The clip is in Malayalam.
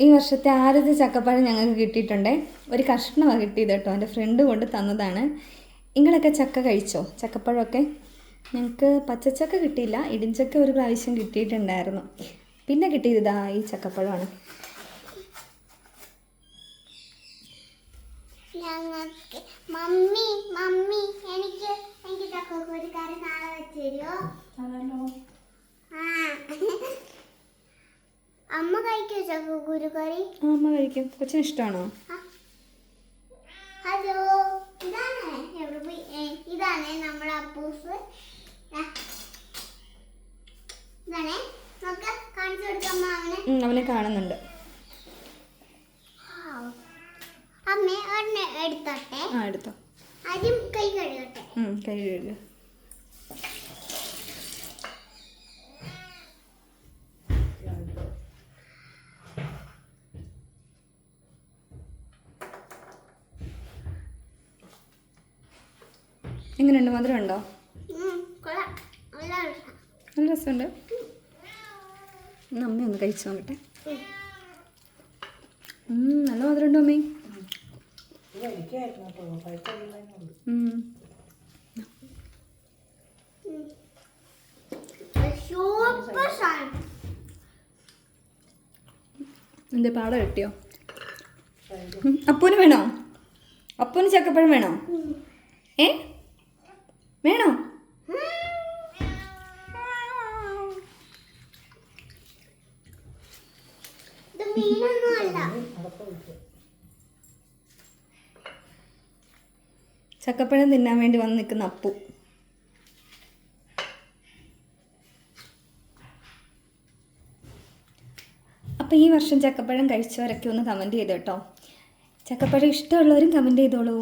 ഈ വർഷത്തെ ആദ്യത്തെ ചക്കപ്പഴം ഞങ്ങൾക്ക് കിട്ടിയിട്ടുണ്ടേ. ഒരു കഷ്ണമാണ് കിട്ടിയത് കേട്ടോ, എൻ്റെ ഫ്രണ്ട് കൊണ്ട് തന്നതാണ്. നിങ്ങളൊക്കെ ചക്ക കഴിച്ചോ? ചക്കപ്പഴമൊക്കെ ഞങ്ങൾക്ക് പച്ചച്ചക്ക കിട്ടിയില്ല, ഇടിഞ്ചക്ക ഒരു പ്രാവശ്യം കിട്ടിയിട്ടുണ്ടായിരുന്നു. പിന്നെ കിട്ടിയത് ഇതാ ഈ ചക്കപ്പഴമാണ്. ഞങ്ങൾക്ക് മമ്മി മമ്മി എനിക്ക് എനിക്ക് ചക്കക്കുരു കറി നാളെ വെച്ചുതരുമോ? അമ്മ കഴിക്കോ ചക്കക്കുരു കറി? അമ്മ കഴിക്കും. കൊച്ചിന് ഇഷ്ടമാണോ? ഹലോ, ഇതാണ് നമ്മുടെ അപ്പൂസ്. ഇതാണേ, നമുക്ക് കാണിച്ചു കൊടുക്കാം അവനെ കാണുന്നുണ്ട്. അമ്മ ഒരെണ്ണം എടുത്തോട്ടെ. എടുത്തോ. ആദ്യം കൈ കഴുകട്ടെ. കൈ കഴുകുക. എങ്ങനെയുണ്ട്? മധുരം ഉണ്ടോ? നല്ല രസമുണ്ട്. അമ്മ ഒന്ന് കഴിച്ചു നോക്കട്ടെ. നല്ല മധുരം ഉണ്ടോ അമ്മേ? എന്തേ പാട കിട്ടിയോ? അപ്പൂന് വേണോ? അപ്പൂന് ചക്കപ്പഴം വേണോ? വേണോ? ചക്കപ്പഴം തിന്നാൻ വേണ്ടി വന്ന് നിൽക്കുന്ന അപ്പു. അപ്പോൾ ഈ വർഷം ചക്കപ്പഴം കഴിച്ചവരൊക്കെ ഒന്ന് കമൻറ്റ് ചെയ്തു കേട്ടോ. ചക്കപ്പഴം ഇഷ്ടമുള്ളവരും കമൻറ്റ് ചെയ്തോളൂ.